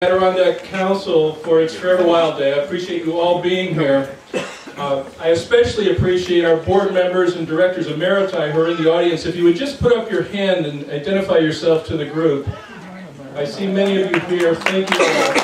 Adirondack Council for its Forever Wild Day. I appreciate you all being here. I especially appreciate our board members and directors emeriti who are in the audience. If you would just put up your hand and identify yourself to the group. I see many of you here. Thank you all.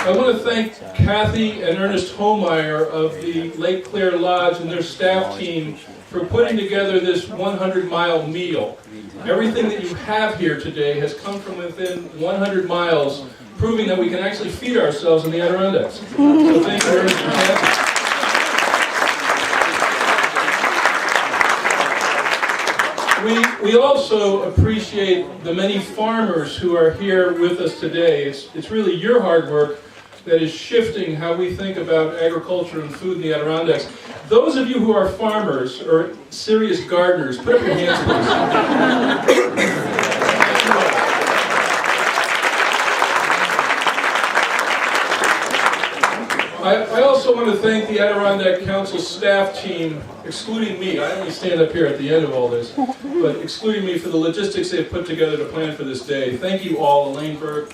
I want to thank Kathy and Ernest Homeyer of the Lake Claire Lodge and their staff team for putting together this 100-mile meal. Everything that you have here today has come from within 100 miles, proving that we can actually feed ourselves in the Adirondacks. So thank you, Ernest and Kathy. We also appreciate the many farmers who are here with us today. It's really your hard work that is shifting how we think about agriculture and food in the Adirondacks. Those of you who are farmers or serious gardeners, put up your hands, please. I also want to thank the Adirondack Council staff team, excluding me. I only stand up here at the end of all this, but excluding me for the logistics they've put together to plan for this day. Thank you all, Elaine Burke,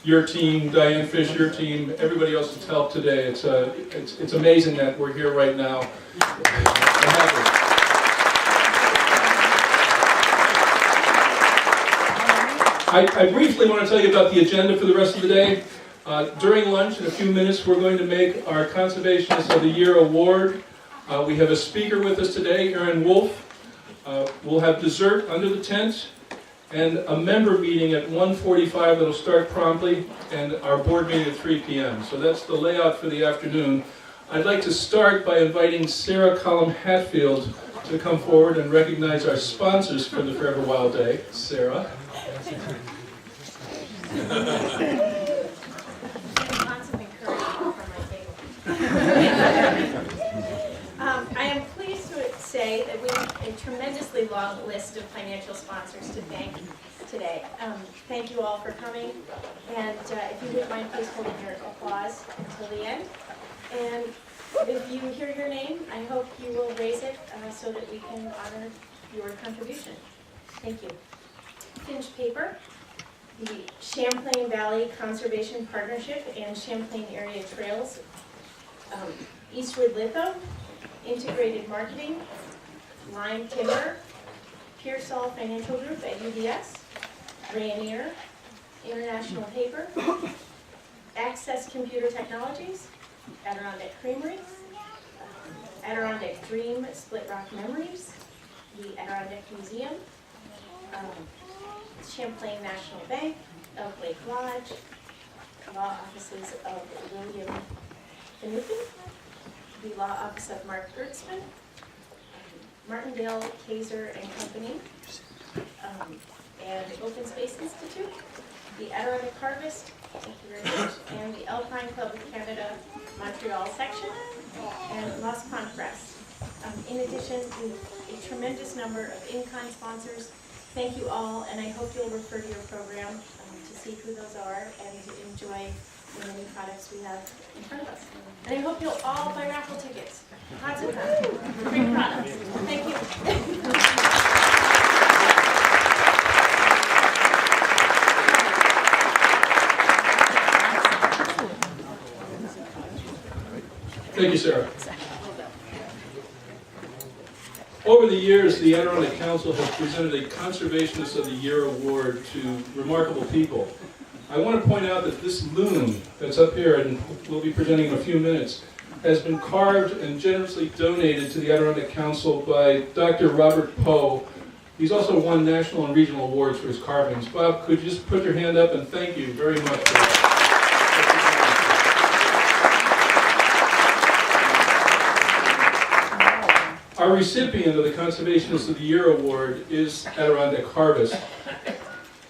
your team, Diane Fish, your team, everybody else that's helped today. It's amazing that we're here right now. I briefly want to tell you about the agenda for the rest of the day. During lunch, in a few minutes, we're going to make our Conservationist of the Year award. We have a speaker with us today, Aaron Wolf. We'll have dessert under the tent, and a member meeting at 1:45 that'll start promptly, and our board meeting at 3 p.m. So that's the layout for the afternoon. I'd like to start by inviting Sarah Collum Hatfield to come forward and recognize our sponsors for the Forever Wild Day. Sarah. I am pleased to say that we have a tremendously long list of financial sponsors to thank today. Thank you all for coming, and if you wouldn't mind, please holding your applause until the end. And if you hear your name, I hope you will raise it so that we can honor your contribution. Thank you. Finch Paper, the Champlain Valley Conservation Partnership and Champlain Area Trails, Eastwood Litho, Integrated Marketing, Lime Timber, Houseal Financial Group at UBS, Rainier, International Paper, Access Computer Technologies, Adirondack Creamery, Adirondack Dream Split Rock Memories, the Adirondack Museum, Champlain National Bank, Elk Lake Lodge, Law Offices of William Finucane, the Law Office of Mark Gertzman, Martindale, Kaiser and Company, and Open Space Institute, the Adirondack Harvest, thank you very much, and the Alpine Club of Canada, Montreal section, and Lost Pond Press. In addition, a tremendous number of in-kind sponsors. Thank you all, and I hope you'll refer to your program to see who those are and to enjoy the many products we have in front of us. And I hope you'll all buy raffle tickets. Lots of fun. Great products. Thank you. Thank you, Sarah. Over the years, the Adirondack Council has presented a Conservationist of the Year award to remarkable people. I want to point out that this loon that's up here, and we'll be presenting in a few minutes, has been carved and generously donated to the Adirondack Council by Dr. Robert Poe. He's also won national and regional awards for his carvings. Bob, could you just put your hand up and thank you very much for that. Our recipient of the Conservationist of the Year award is Adirondack Harvest.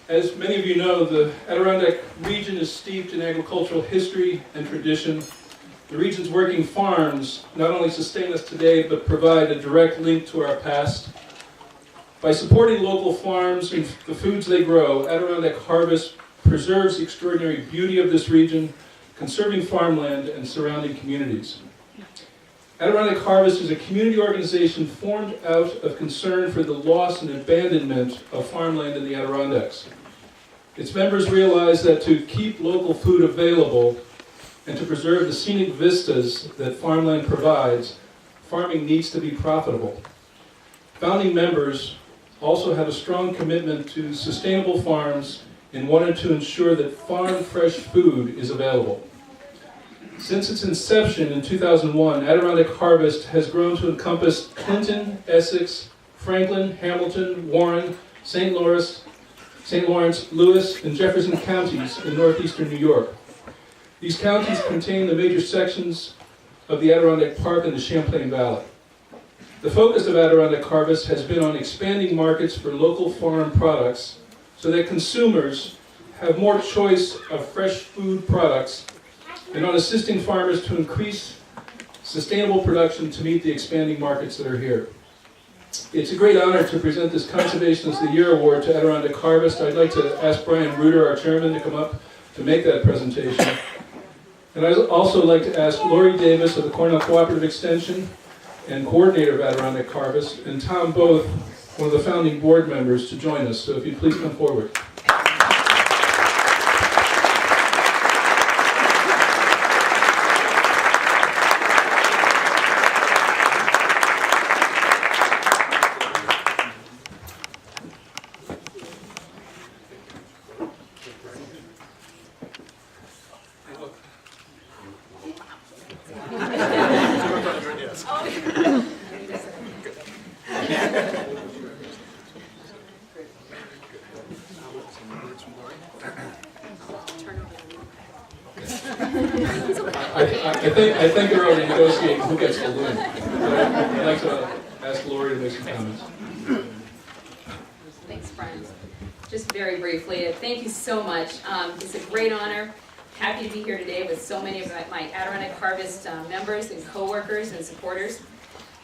As many of you know, the Adirondack region is steeped in agricultural history and tradition. The region's working farms not only sustain us today, but provide a direct link to our past. By supporting local farms and the foods they grow, Adirondack Harvest preserves the extraordinary beauty of this region, conserving farmland and surrounding communities. Adirondack Harvest is a community organization formed out of concern for the loss and abandonment of farmland in the Adirondacks. Its members realize that to keep local food available and to preserve the scenic vistas that farmland provides, farming needs to be profitable. Founding members also have a strong commitment to sustainable farms and wanted to ensure that farm fresh food is available. Since its inception in 2001, Adirondack Harvest has grown to encompass Clinton, Essex, Franklin, Hamilton, Warren, St. Lawrence, Lewis, and Jefferson counties in northeastern New York. These counties contain the major sections of the Adirondack Park and the Champlain Valley. The focus of Adirondack Harvest has been on expanding markets for local farm products so that consumers have more choice of fresh food products and on assisting farmers to increase sustainable production to meet the expanding markets that are here. It's a great honor to present this Conservationist of the Year Award to Adirondack Harvest. I'd like to ask Brian Reuter, our chairman, to come up to make that presentation. And I'd also like to ask Lori Davis of the Cornell Cooperative Extension and coordinator of Adirondack Harvest, and Tom Both, one of the founding board members, to join us. So if you'd please come forward. I think they're already negotiating who gets the balloon. I'd like to ask Lori to make some comments. Thanks, Brian. Just very briefly, thank you so much. It's a great honor. Happy to be here today with so many of my Adirondack Harvest members and co-workers and supporters.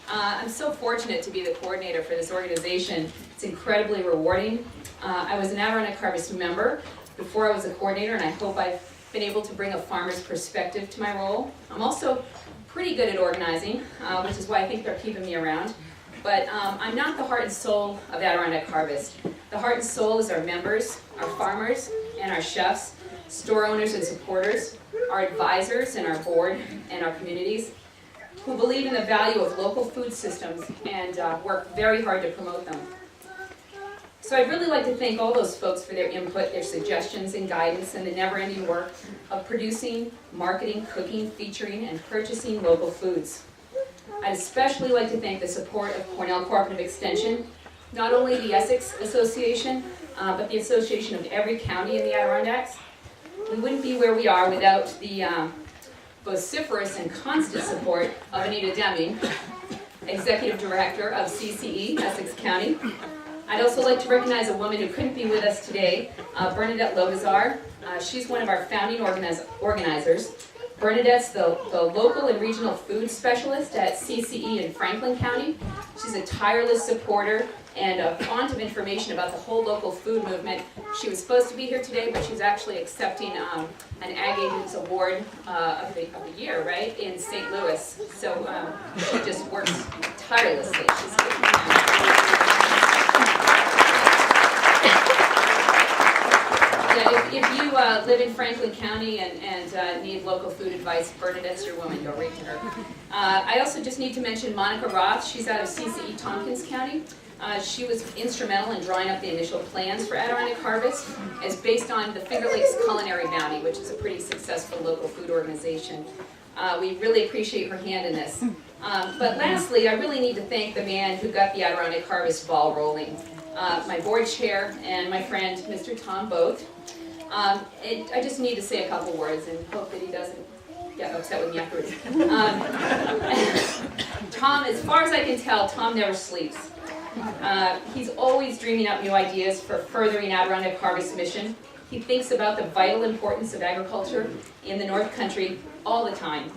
I'm so fortunate to be the coordinator for this organization. It's incredibly rewarding. I was an Adirondack Harvest member before I was a coordinator, and I hope I've been able to bring a farmer's perspective to my role. I'm also pretty good at organizing, which is why I think they're keeping me around. But I'm not the heart and soul of Adirondack Harvest. The heart and soul is our members, our farmers, and our chefs, store owners and supporters, our advisors and our board and our communities, who believe in the value of local food systems and work very hard to promote them. So I'd really like to thank all those folks for their input, their suggestions and guidance, and the never-ending work of producing, marketing, cooking, featuring, and purchasing local foods. I'd especially like to thank the support of Cornell Cooperative Extension, not only the Essex Association, but the association of every county in the Adirondacks. We wouldn't be where we are without the vociferous and constant support of Anita Deming, Executive Director of CCE, Essex County. I'd also like to recognize a woman who couldn't be with us today, Bernadette Logazar. She's one of our founding organizers. Bernadette's the local and regional food specialist at CCE in Franklin County. She's a tireless supporter and a font of information about the whole local food movement. She was supposed to be here today, but she's actually accepting an Ag Agents Award of the year, right, in St. Louis. So she just works tirelessly. She's If you live in Franklin County and need local food advice, Bernadette's your woman. Go right to her. I also just need to mention Monica Roth. She's out of CCE Tompkins County. She was instrumental in drawing up the initial plans for Adirondack Harvest as based on the Finger Lakes Culinary Bounty, which is a pretty successful local food organization. We really appreciate her hand in this. But lastly, I really need to thank the man who got the Adirondack Harvest ball rolling. My board chair and my friend, Mr. Tom Both. I just need to say a couple words and hope that he doesn't get upset with me afterwards. Tom, as far as I can tell, Tom never sleeps. He's always dreaming up new ideas for furthering Adirondack Harvest mission. He thinks about the vital importance of agriculture in the North Country all the time.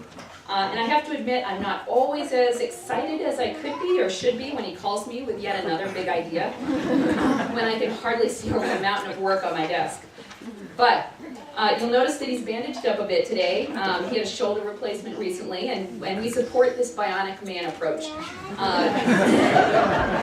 And I have to admit, I'm not always as excited as I could be or should be when he calls me with yet another big idea, when I can hardly see over the mountain of work on my desk. But You'll notice that he's bandaged up a bit today. He had a shoulder replacement recently, and we support this bionic man approach.